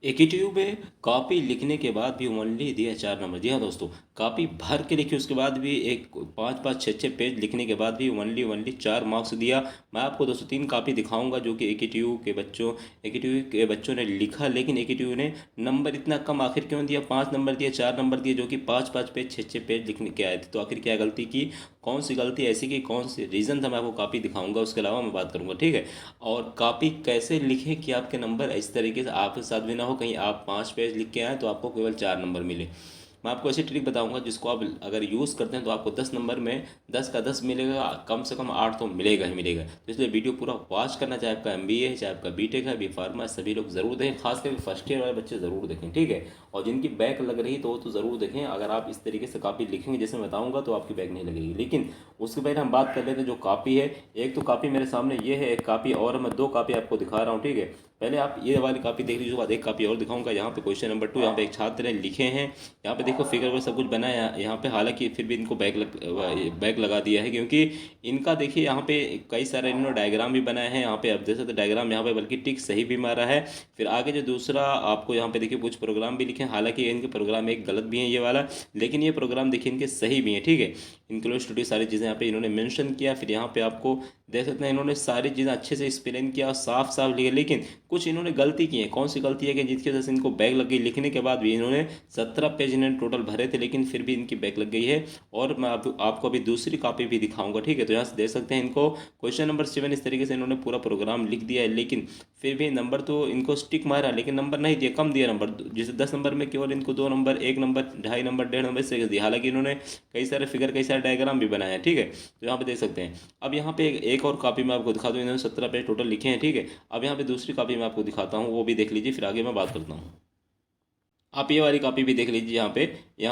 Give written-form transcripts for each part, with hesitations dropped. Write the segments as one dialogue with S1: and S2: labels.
S1: AKTU में copy लिखने के बाद भी ओनली दिया 4 नंबर। जी हाँ दोस्तों, कॉपी भर के लिखी उसके बाद भी एक 5-5 6-6 पेज लिखने के बाद भी ओनली ओनली 4 मार्क्स दिया। मैं आपको दोस्तों 3 कॉपी दिखाऊंगा जो कि एकेटीयू के बच्चों ने लिखा, लेकिन एकेटीयू ने नंबर इतना कम आखिर क्यों दिया? 5 नंबर दिए, 4 नंबर दिए, जो कि 5-5 पेज 6-6 पेज लिखने के आए थे। तो आखिर क्या गलती की, कौन सी गलती ऐसी की, कौन सी रीज़न था, मैं आपको कॉपी दिखाऊंगा, उसके अलावा मैं बात करूंगा, ठीक है। और कॉपी कैसे लिखें कि आपके नंबर इस तरीके से आपके साथ भी ना हो, कहीं आप 5 पेज लिख के आए तो आपको केवल 4 नंबर मिले। मैं आपको ऐसी ट्रिक बताऊंगा जिसको आप अगर यूज़ करते हैं तो आपको 10 नंबर में 10 का 10 मिलेगा, कम से कम 8 तो मिलेगा ही मिलेगा। तो इसलिए वीडियो पूरा वॉच करना, चाहे आपका एमबीए है, चाहे आपका बीटेक है, बी फार्मा, सभी लोग ज़रूर देखें, खासकर फर्स्ट ईयर वाले बच्चे ज़रूर देखें, ठीक है। और जिनकी बैक लग रही तो वो तो ज़रूर देखें। अगर आप इस तरीके से कॉपी लिखेंगे जैसे मैं बताऊंगा तो आपकी बैक नहीं लगेगी। लेकिन उसके पहले हम बात कर लेते हैं जो कॉपी है। एक तो कॉपी मेरे सामने ये है, एक कॉपी और मैं 2 कॉपी आपको दिखा रहा हूँ, ठीक है। पहले आप ये वाली कॉपी देख लीजिए, उसके बाद एक कॉपी और दिखाऊंगा। यहाँ पे क्वेश्चन नंबर 2 यहाँ पे एक छात्र ने लिखे हैं। यहाँ पे देखो फिगर वगैरह सब कुछ बना है यहाँ पे, हालांकि फिर भी इनको बैक लगा दिया है क्योंकि इनका देखिए यहाँ पे कई सारे इन्होंने डायग्राम भी बनाए हैं। यहाँ पे आप देख सकते हैं डायग्राम यहाँ पे, बल्कि टिक सही भी मारा है। फिर आगे जो दूसरा आपको यहाँ पे देखिए कुछ प्रोग्राम भी लिखे हैं, हालांकि इनके प्रोग्राम एक गलत भी है ये वाला, लेकिन ये प्रोग्राम देखिए इनके सही भी हैं, ठीक है। इंक्लूड स्टूडियो सारी चीज़ें यहाँ पे इन्होंने मेंशन किया। फिर यहाँ पे आपको देख सकते हैं इन्होंने सारी चीज़ें अच्छे से एक्सप्लेन किया और साफ साफ लिखे, लेकिन कुछ इन्होंने गलती की है। कौन सी गलती है कि जिसकी वजह से इनको बैक लग गई? लिखने के बाद भी इन्होंने 17 पेज इन्होंने टोटल भरे थे, लेकिन फिर भी इनकी बैक लग गई है। और मैं आपको अभी दूसरी कॉपी भी दिखाऊंगा, ठीक है। तो यहाँ से देख सकते हैं इनको क्वेश्चन नंबर 7 इस तरीके से इन्होंने पूरा प्रोग्राम लिख दिया है, लेकिन फिर भी नंबर तो इनको स्टिक मारा, लेकिन नंबर नहीं दिया, कम दिया नंबर। जैसे 10 नंबर में केवल इनको 2 नंबर, 1 नंबर, 2.5 नंबर, 1.5 नंबर से दिया। हालांकि इन्होंने कई सारे फिगर, कई सारे डायग्राम भी बनाए हैं, ठीक है। तो यहाँ पे देख सकते हैं। अब यहाँ पे एक और कॉपी मैं आपको दिखा दूँ, इन्होंने 17 पेज टोटल लिखे हैं, ठीक है। अब यहाँ पे दूसरी कॉपी मैं आपको दिखाता हूँ, वो भी देख लीजिए, फिर आगे मैं बात करता हूँ। आप ये वाली कॉपी भी देख लीजिए। यहाँ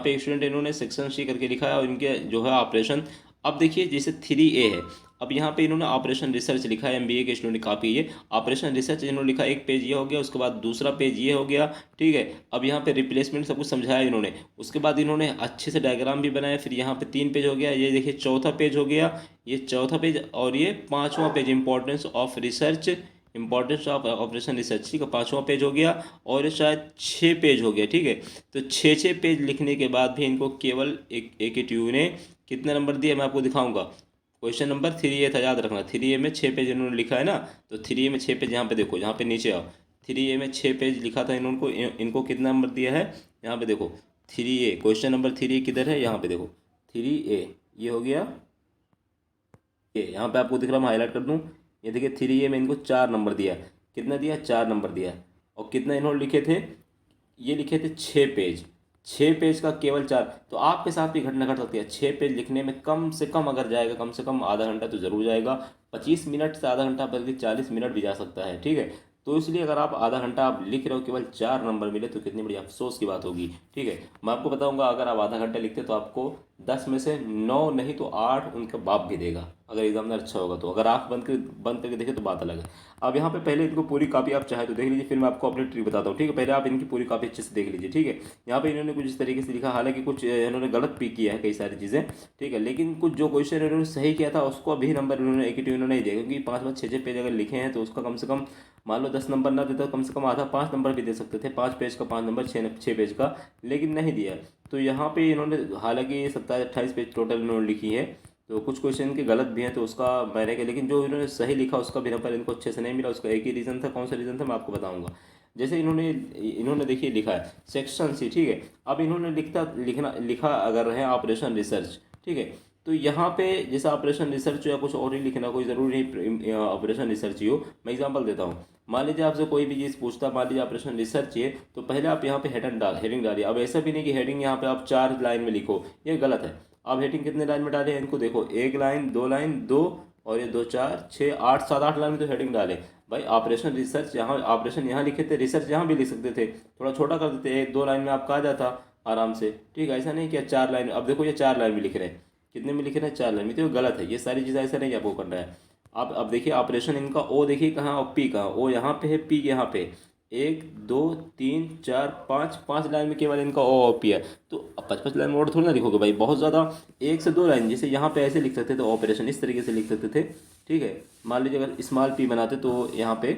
S1: पे एक स्टूडेंट इन्होंने सेक्शन सी करके लिखा है और इनके जो है ऑपरेशन। अब देखिए जैसे 3A है, अब यहाँ पे इन्होंने ऑपरेशन रिसर्च लिखा है, एमबीए के स्टूडेंट कॉपी ये ऑपरेशन रिसर्च इन्होंने लिखा। एक पेज ये हो गया, उसके बाद दूसरा पेज ये हो गया, ठीक है। अब यहाँ पे रिप्लेसमेंट सब कुछ समझाया इन्होंने, उसके बाद इन्होंने अच्छे से डायग्राम भी बनाया। फिर यहाँ पे 3 पेज हो गया, ये देखिए चौथा पेज हो गया, ये चौथा पेज, और ये 5वां page importance of research, importance of operation research, ठीक है, 5वां पेज हो गया। और ये शायद 6 पेज हो गया, ठीक है। तो 6 6 पेज लिखने के बाद भी इनको केवल एक ट्यू ने कितने नंबर दिए मैं आपको दिखाऊंगा। क्वेश्चन नंबर 3A था, याद रखना। 3A में 6 पेज इन्होंने लिखा है ना, तो 3A में 6 पेज, यहाँ पे देखो, यहाँ पे नीचे आओ। 3A में 6 पेज लिखा था इन्होंने, इनको कितना नंबर दिया है? यहाँ पे देखो 3A, क्वेश्चन नंबर 3A किधर है? यहाँ पे देखो 3A, ये हो गया। ये यहाँ पे आपको दिख रहा है, मैं हाईलाइट कर दूँ। ये देखिए 3A में इनको 4 नंबर दिया है। कितना दिया? 4 नंबर दिया है। और कितना इन्होंने लिखे थे? ये लिखे थे 6 पेज। 6 पेज का केवल 4। तो आपके साथ भी घटना घट सकती है। 6 पेज लिखने में कम से कम अगर जाएगा, कम से कम आधा घंटा तो ज़रूर जाएगा। 25 मिनट से आधा घंटा, बल्कि 40 मिनट भी जा सकता है, ठीक है। तो इसलिए अगर आप आधा घंटा आप लिख रहे हो, केवल 4 नंबर मिले, तो कितनी बड़ी अफसोस की बात होगी, ठीक है। मैं आपको बताऊंगा, अगर आप आधा घंटा लिखते तो आपको 10 में से 9 नहीं तो 8 उनका बाप भी देगा, अगर एग्जामिनर अच्छा होगा तो। अगर आप बंद करके देखें तो बात अलग है। अब यहाँ पे पहले इनको पूरी कॉपी आप चाहे तो देख लीजिए, फिर मैं आपको अपनी ट्रिक बताता हूँ, ठीक है। पहले आप इनकी पूरी कॉपी अच्छे से देख लीजिए, ठीक है। यहाँ पे इन्होंने कुछ इस तरीके से लिखा, हालांकि कुछ इन्होंने गलत भी किया है कई सारी चीज़ें, ठीक है। लेकिन कुछ जो क्वेश्चन इन्होंने सही किया था उसको भी नंबर इन्होंने एक ही इन्होंने नहीं दिया, क्योंकि 5 5 6 6 पेज अगर लिखे हैं तो उसका कम से कम, मान लो 10 नंबर ना देता, कम से कम आधा 5 नंबर भी दे सकते थे। 5 पेज का 5 नंबर, 6 पेज का, लेकिन नहीं दिया। तो यहाँ पे इन्होंने, हालांकि ये 27 28 पेज टोटल इन्होंने लिखी है, तो कुछ क्वेश्चन के गलत भी हैं तो उसका मैंने किया, लेकिन जो इन्होंने सही लिखा उसका भी नंबर इनको अच्छे से नहीं मिला। उसका एक ही रीज़न था, कौन सा रीज़न था मैं आपको बताऊंगा। जैसे इन्होंने इन्होंने देखिए लिखा है सेक्शन सी, ठीक है। अब इन्होंने लिखा अगर है ऑपरेशन रिसर्च, ठीक है। तो यहाँ पे जैसे ऑपरेशन रिसर्च या कुछ और ही लिखना, कोई ज़रूरी नहीं ऑपरेशन रिसर्च ही हो। मैं एग्जांपल देता हूँ। मान लीजिए आपसे कोई भी चीज़ पूछता, मान लीजिए ऑपरेशन रिसर्च है, तो पहले आप यहाँ पे हेडिंग डालिए। अब ऐसा भी नहीं कि हेडिंग यहाँ पे आप 4 लाइन में लिखो, ये गलत है। आप हेडिंग कितने लाइन में डाले हैं इनको देखो, 1 लाइन, 2 लाइन, 2, और ये 2 4 6 8 7 8 लाइन में तो हेडिंग डाले। भाई ऑपरेशन रिसर्च, यहाँ ऑपरेशन यहाँ लिखे थे, रिसर्च यहाँ भी लिख सकते थे, थोड़ा छोटा कर देते, 1 2 लाइन में आपका आ जाता आराम से, ठीक है। ऐसा नहीं कि 4 लाइन। अब देखो ये 4 लाइन में लिख रहे हैं, कितने में लिख रहे हैं? 4 लाइन में, तो ये गलत है। ये सारी चीज़ें ऐसा नहीं आपको करना है। अब देखिए ऑपरेशन इनका ओ देखिए कहाँ, और पी कहाँ, ओ यहाँ पे है, पी यहाँ पे। 1 2 3 4 5, 5 लाइन में केवल इनका ओ और पी है। तो अब 5 5 लाइन में और थोड़ी ना लिखोगे भाई, बहुत ज़्यादा 1 से 2 लाइन। जैसे यहाँ पे ऐसे लिख सकते थे, ऑपरेशन इस तरीके से लिख सकते थे, ठीक है। मान लीजिए अगर स्मॉल पी बनाते तो यहाँ पे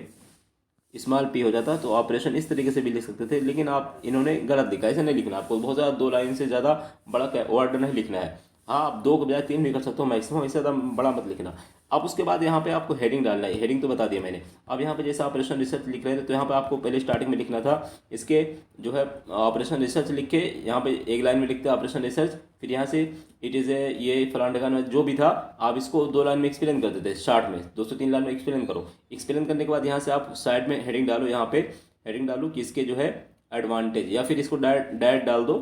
S1: स्मॉल पी हो जाता तो ऑपरेशन इस तरीके से भी लिख सकते थे, लेकिन आप इन्होंने गलत लिखा। ऐसे नहीं लिखना आपको, बहुत ज़्यादा 2 लाइन से ज़्यादा बड़ा वर्ड नहीं लिखना है। हाँ, आप 2 के बजाय 3 भी कर सकते हो मैक्सिमम, इससे ज़्यादा बड़ा मत लिखना। अब उसके बाद यहाँ पे आपको हेडिंग डालना है। हेडिंग तो बता दिया मैंने। अब यहाँ पे जैसे ऑपरेशन रिसर्च लिख रहे थे तो यहाँ पे आपको पहले स्टार्टिंग में लिखना था इसके जो है ऑपरेशन रिसर्च लिख के यहाँ पे एक लाइन में लिखते हैं ऑपरेशन रिसर्च, फिर यहाँ से इट इज़ ए ये फलान ढकान में जो भी था आप इसको 2 लाइन में एक्सप्लेन कर देते शॉर्ट में, 2 से 3 लाइन में एक्सप्लेन करो। एक्सप्लेन करने के बाद यहाँ से आप साइड में हेडिंग डालो, यहाँ पे हेडिंग डालो कि इसके जो है एडवांटेज, या फिर इसको डायरेक्ट डायरेक्ट डाल दो,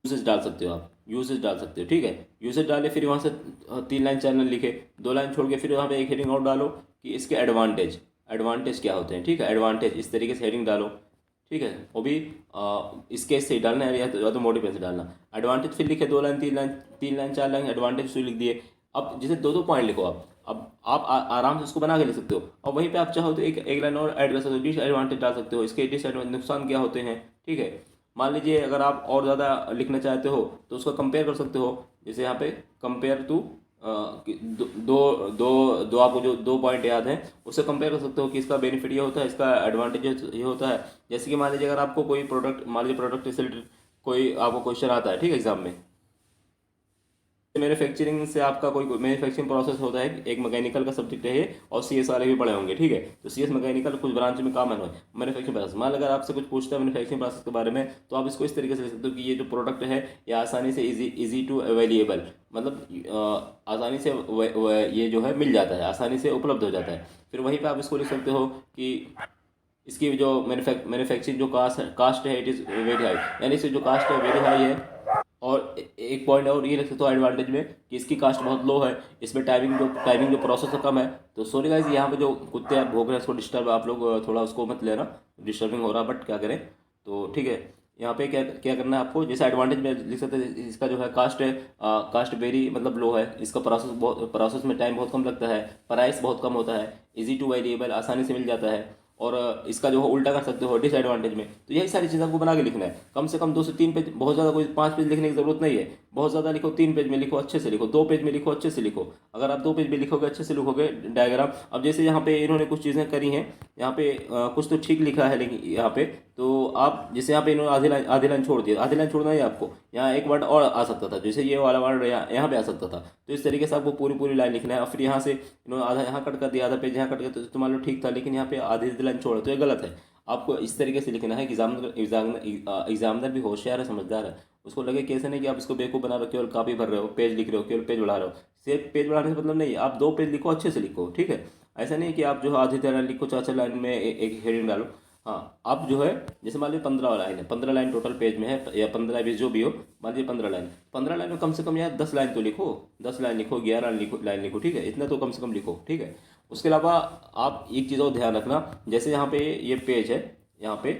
S1: यूसेज डाल सकते हो आप, यूसेज डाल सकते हो, ठीक है। यूसेज डाले फिर वहाँ से 3 लाइन 4 लाइन लिखे, 2 लाइन छोड़ के फिर वहाँ पे एक हेडिंग और डालो कि इसके एडवांटेज, एडवांटेज क्या होते हैं, ठीक है। एडवांटेज इस तरीके से हेडिंग डालो, ठीक है। वो भी इसके से ही डालना है या तो मोटे पेन से डालना। एडवांटेज फिर लिखे 2 line 3 line 3 line 4 line advantage लिख दिए। अब जैसे 2 पॉइंट लिखो आप, अब आप आराम से उसको बना के लिख सकते हो। और वहीं पे आप चाहो तो एक लाइन और ऐड कर सकते हो, डिसएडवांटेज डाल सकते हो, इसके डिसएडवांटेज नुकसान क्या होते हैं, ठीक है। मान लीजिए अगर आप और ज़्यादा लिखना चाहते हो तो उसको कंपेयर कर सकते हो। जैसे यहाँ पे कंपेयर टू दो दो दो दो आपको जो 2 पॉइंट याद हैं उससे कंपेयर कर सकते हो कि इसका बेनिफिट ये होता है, इसका एडवांटेज ये होता है। जैसे कि मान लीजिए अगर आपको कोई प्रोडक्ट, मान लीजिए प्रोडक्ट से रिलेटेड कोई आपको क्वेश्चन आता है, ठीक है, एग्जाम में। मैन्युफैक्चरिंग से आपका कोई मैन्युफैक्चरिंग प्रोसेस होता है, एक मैकेनिकल का सब्जेक्ट है ये, और सीएस वाले भी पढ़े होंगे, ठीक है। तो सीएस मैकेनिकल कुछ ब्रांच में काम है मैन्युफैक्चरिंग प्रोसेस। मान अगर आपसे कुछ पूछता है मैन्युफैक्चरिंग प्रोसेस के बारे में तो आप इसको इस तरीके से लिख सकते हो कि ये जो प्रोडक्ट है ये आसानी से इजी टू अवेलेबल, मतलब आसानी से ये जो है मिल जाता है, आसानी से उपलब्ध हो जाता है। फिर वहीं पर आप इसको लिख सकते हो कि इसकी जो मैन्युफैक्चरिंग जो कास्ट है इट इज़ वेरी हाई, यानी इसकी जो कास्ट है वेरी हाई है। और एक पॉइंट और ये रख सकते हो एडवांटेज में कि इसकी कास्ट बहुत लो है, इसमें टाइमिंग जो प्रोसेस है कम है। तो सॉरी गाइस, यहाँ पे जो कुत्ते आप भौंक रहे हैं उसको डिस्टर्ब आप लोग थोड़ा उसको मत लेना, डिस्टर्बिंग हो रहा है, बट क्या करें। तो ठीक है, यहाँ पे क्या क्या करना है आपको, जैसे एडवांटेज में लिख सकते हैं इसका जो है कास्ट है, कास्ट वेरी मतलब लो है, इसका प्रोसेस में टाइम बहुत कम लगता है, प्राइस बहुत कम होता है, इजी टू अवेलेबल आसानी से मिल जाता है। और इसका जो है उल्टा कर सकते हो डिसएडवांटेज में। तो यही सारी चीज़ें आपको बना के लिखना है। कम से कम 2 से 3 पेज, बहुत ज़्यादा कोई 5 पेज लिखने की ज़रूरत नहीं है। बहुत ज़्यादा लिखो 3 पेज में लिखो, अच्छे से लिखो, 2 पेज में लिखो, अच्छे से लिखो। अगर आप 2 पेज में लिखोगे, अच्छे से लिखोगे डायग्राम। अब जैसे यहाँ पे इन्होंने कुछ चीज़ें करी हैं, यहाँ पे कुछ तो ठीक लिखा है, लेकिन यहाँ पे तो आप जैसे यहाँ पे इन्होंने आधी लाइन छोड़ दिया, आधी लाइन छोड़ना है आपको, यहाँ एक वर्ड और आ सकता था, जैसे ये वाला वर्ड यहाँ पे आ सकता था। तो इस तरीके से आपको पूरी पूरी लाइन लिखना है। और फिर यहाँ से इन्होंने आधा यहाँ कट कर दिया, आधा पेज यहाँ कट कर, तो मान लो ठीक था, लेकिन यहाँ पे आधी लाइन छोड़, तो ये गलत है। आपको इस तरीके से लिखना है कि एग्जामिनर भी होशियार है, समझदार है, उसको लगे कैसे नहीं कि आप इसको बेवकूफ़ बना रहे हो, केवल कॉपी भर रहे हो, पेज लिख रहे हो, केवल पेज बढ़ा रहे हो। सिर्फ पेज बढ़ाने से मतलब नहीं, आप 2 पेज लिखो, अच्छे से लिखो, ठीक है। ऐसा नहीं कि आप जो है आधी तरह लिखो, 4 लाइन में एक हेडिंग डालो। हाँ, आप जो है जैसे मान लीजिए 15 लाइन है, 15 लाइन टोटल पेज में है, या 15 20 जो भी हो, मान लीजिए 15 लाइन में कम से कम यार 10 लाइन तो लिखो, 10 लाइन लिखो, 11 लाइन लिखो, ठीक है, इतना तो कम से कम लिखो, ठीक है। उसके अलावा आप एक चीज़ और ध्यान रखना, जैसे यहाँ पे ये पेज है, यहाँ पे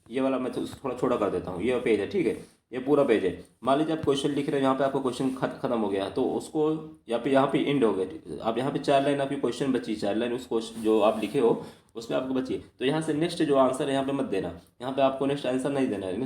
S1: ये वाला मैं तो थोड़ा छोटा कर देता हूँ, ये पेज है, ठीक है, ये पूरा पेज है। मान लीजिए आप क्वेश्चन लिख रहे हैं, यहाँ पे आपका क्वेश्चन खत्म हो गया, तो उसको यहाँ पे एंड हो गया, आप यहाँ पे 4 लाइन आपकी क्वेश्चन बची, 4 लाइन उस क्वेश्चन जो आप लिखे हो उसमें आपको बची, तो यहाँ से नेक्स्ट जो आंसर है यहाँ पे मत देना, यहाँ पे आपको नेक्स्ट आंसर नहीं देना है,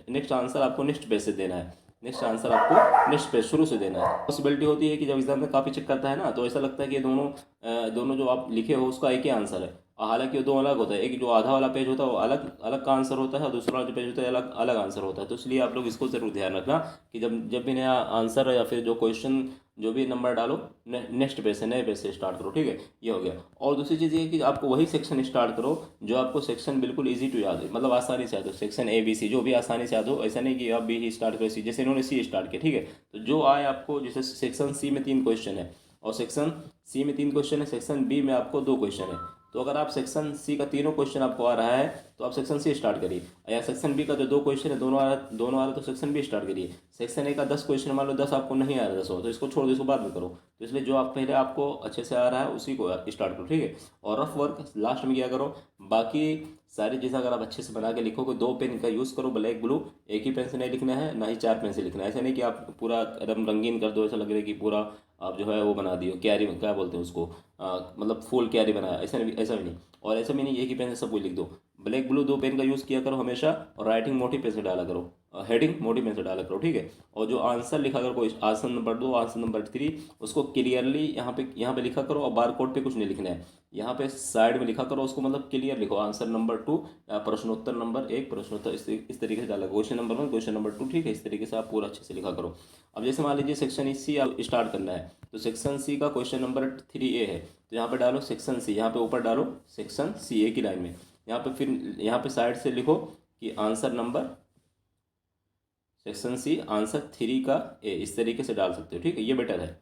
S1: नेक्स्ट आंसर आपको नेक्स्ट पेज से देना है, नेक्स्ट आंसर आपको नेक्स्ट पेज शुरू से देना है। पॉसिबिलिटी होती है कि जब एग्जाम में काफ़ी चेक करता है ना, तो ऐसा लगता है कि ये दोनों जो आप लिखे हो उसका एक ही आंसर है, हालांकि वो 2 अलग होता है। एक जो आधा वाला पेज होता है वो अलग अलग का आंसर होता है, और दूसरा जो पेज होता है अलग अलग आंसर होता है। तो इसलिए आप लोग इसको ज़रूर ध्यान रखना कि जब भी नया आंसर या फिर जो क्वेश्चन जो भी नंबर डालो, नेक्स्ट पेज से, नए पेज से स्टार्ट करो, ठीक है, ये हो गया। और दूसरी चीज़ ये है कि आपको वही सेक्शन स्टार्ट करो जो आपको सेक्शन बिल्कुल इजी टू याद हो, मतलब आसानी से याद हो, सेक्शन ABC जो भी आसानी से याद हो। ऐसा नहीं कि आप भी ही स्टार्ट करो सी, जैसे इन्होंने सी स्टार्ट किया, ठीक है। तो जो आए आपको, जैसे सेक्शन C में 3 क्वेश्चन है, और सेक्शन C में 3 क्वेश्चन है, सेक्शन B में आपको 2 क्वेश्चन है। तो अगर आप सेक्शन C का तीनों क्वेश्चन आपको आ रहा है तो आप सेक्शन C स्टार्ट करिए, या सेक्शन B का जो 2 क्वेश्चन है दोनों आ रहा है तो सेक्शन B स्टार्ट करिए। सेक्शन A का 10 क्वेश्चन, मान लो 10 आपको नहीं आ रहा, 10 हो तो इसको छोड़ दो, इसको बाद में करो। तो इसलिए जो आप पहले आपको अच्छे से आ रहा है उसी को स्टार्ट करो, ठीक है। और रफ वर्क लास्ट में किया करो। बाकी सारी चीज़ें अगर आप अच्छे से बना के लिखोगे, 2 पेन का यूज़ करो, ब्लैक ब्लू, एक ही पेन से नहीं लिखना है, ना ही 4 पेन से लिखना है। ऐसा नहीं कि आप पूरा एकदम रंगीन कर दो, ऐसा लग रहा है कि पूरा आप जो है वो बना दियो, क्यारी क्या बोलते हैं उसको, मतलब फुल क्यारी बनाया, ऐसा भी नहीं। और ऐसा भी नहीं एक ही पेन से सब कुछ लिख दो, ब्लैक ब्लू 2 पेन का यूज़ किया करो हमेशा, और राइटिंग मोटी पेन से डाला करो, हेडिंग मोटी पेन से डाला करो, ठीक है। और जो आंसर लिखा करो, कोई आंसर नंबर 2, आंसर नंबर 3, उसको क्लियरली यहाँ पे लिखा करो, और बार कोड पे कुछ नहीं लिखना है, यहाँ पे साइड में लिखा करो उसको, मतलब क्लियर लिखो, आंसर नंबर 2, प्रश्नोत्तर नंबर 1, प्रश्नोत्तर, इस तरीके से डाला, क्वेश्चन नंबर 1, क्वेश्चन नंबर 2, ठीक है। इस तरीके से आप पूरा अच्छे से लिखा करो। अब जैसे मान लीजिए सेक्शन सी आप स्टार्ट करना है, तो सेक्शन सी का क्वेश्चन नंबर 3A है, तो यहाँ पे डालो सेक्शन सी, यहाँ पे ऊपर डालो सेक्शन सी एक ही लाइन में, यहाँ पे फिर यहाँ पे साइड से लिखो कि answer number section C answer 3 का ए, इस तरीके से डाल सकते हो, ठीक है, ये बेटर है।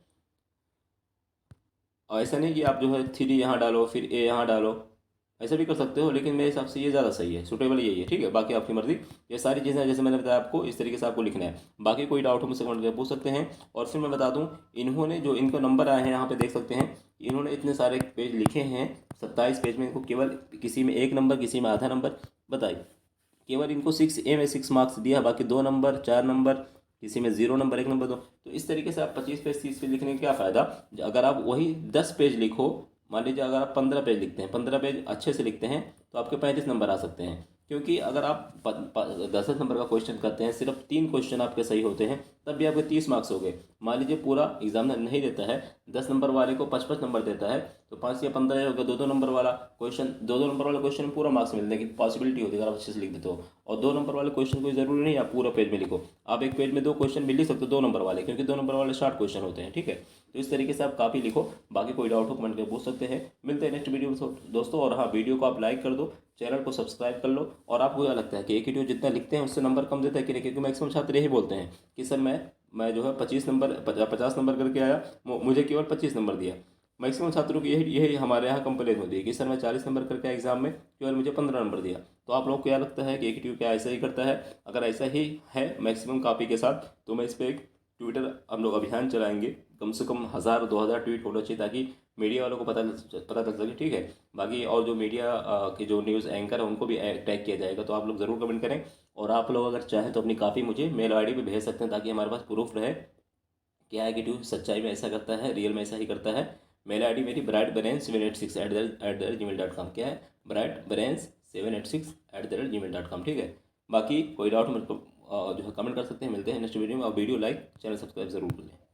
S1: और ऐसा नहीं कि आप जो है 3 यहाँ डालो फिर ए यहाँ डालो, ऐसा भी कर सकते हो, लेकिन मेरे हिसाब से ये ज़्यादा सही है, सूटेबल यही है, ठीक है। बाकी आपकी मर्जी, ये सारी चीज़ें जैसे मैंने बताया आपको, इस तरीके से आपको लिखना है। बाकी कोई डाउट हो मुझसे कमेंट करके पूछ सकते हैं। और फिर मैं बता दूँ, इन्होंने जो इनको नंबर आए हैं यहाँ पे देख सकते हैं, इन्होंने इतने सारे पेज लिखे हैं, 27 पेज में, इनको केवल किसी में 1 नंबर, किसी में आधा नंबर, बताइए, केवल इनको 6A में 6 मार्क्स दिया, बाकी 2 नंबर, 4 नंबर, किसी में 0 नंबर, 1 नंबर, 2। तो इस तरीके से आप 25 पेज 30 पेज लिखने का क्या फ़ायदा, अगर आप वही 10 पेज लिखो, मान लीजिए अगर आप 15 पेज लिखते हैं, 15 पेज अच्छे से लिखते हैं, तो आपके 35 नंबर आ सकते हैं। क्योंकि अगर आप 10 नंबर का क्वेश्चन करते हैं, सिर्फ 3 क्वेश्चन आपके सही होते हैं, तब भी आपके 30 मार्क्स हो गए। मान लीजिए पूरा एग्जामिनर नहीं देता है, 10 नंबर वाले को 55 नंबर देता है, तो 5 या 15 हो गया, 2 नंबर वाला क्वेश्चन, 2 नंबर वाले क्वेश्चन में पूरा मार्क्स मिलने की पॉसिबिलिटी होती है अगर आप अच्छे से लिख देते हो। और 2 नंबर वाले क्वेश्चन कोई ज़रूरी नहीं आप पूरा पेज में लिखो, आप एक पेज में 2 क्वेश्चन भी लिख सकते हो 2 नंबर वाले, क्योंकि 2 नंबर वाले शॉर्ट क्वेश्चन होते हैं, ठीक है। तो इस तरीके से आप काफ़ी लिखो। बाकी कोई डाउट हो कमेंट करके पूछ सकते हैं। मिलते हैं नेक्स्ट वीडियो में दोस्तों। और हाँ, वीडियो को आप लाइक कर दो, चैनल को सब्सक्राइब कर लो। और आपको क्या लगता है कि एक वीडियो जितना लिखते हैं उससे नंबर कम देता है कि नहीं? क्योंकि मैक्सिमम छात्र यही बोलते हैं कि सर मैं जो है 25 नंबर 50 नंबर करके आया, मुझे केवल 25 नंबर दिया। मैक्सिमम छात्रों की यही यही हमारे यहाँ कंप्लेन होती है कि सर मैं 40 नंबर करके एग्जाम में, केवल मुझे 15 नंबर दिया। तो आप लोग को क्या लगता है कि एक ट्यूब क्या ऐसा ही करता है? अगर ऐसा ही है मैक्सिमम कॉपी के साथ, तो मैं इस पर एक ट्विटर हम लोग अभियान चलाएंगे, कम से कम 1000-2000 ट्वीट होना चाहिए, ताकि मीडिया वालों को पता चल सके, ठीक है। बाकी और जो मीडिया के जो न्यूज़ एंकर है उनको भी टैग किया जाएगा, तो आप लोग ज़रूर कमेंट करें। और आप लोग अगर चाहें तो अपनी कॉपी मुझे मेल आईडी पे भेज सकते हैं, ताकि हमारे पास प्रूफ रहे क्या है कि ट्यूब सच्चाई में ऐसा करता है, रियल में ऐसा ही करता है। मेल आईडी मेरी brightbrains786@gmail.com, क्या है, brightbrains786@gmail.com, ठीक है। बाकी कोई डाउट मेरे को जो है कमेंट कर सकते हैं। मिलते हैं नेक्स्ट वीडियो में, और वीडियो लाइक, चैनल सब्सक्राइब जरूर कर लें।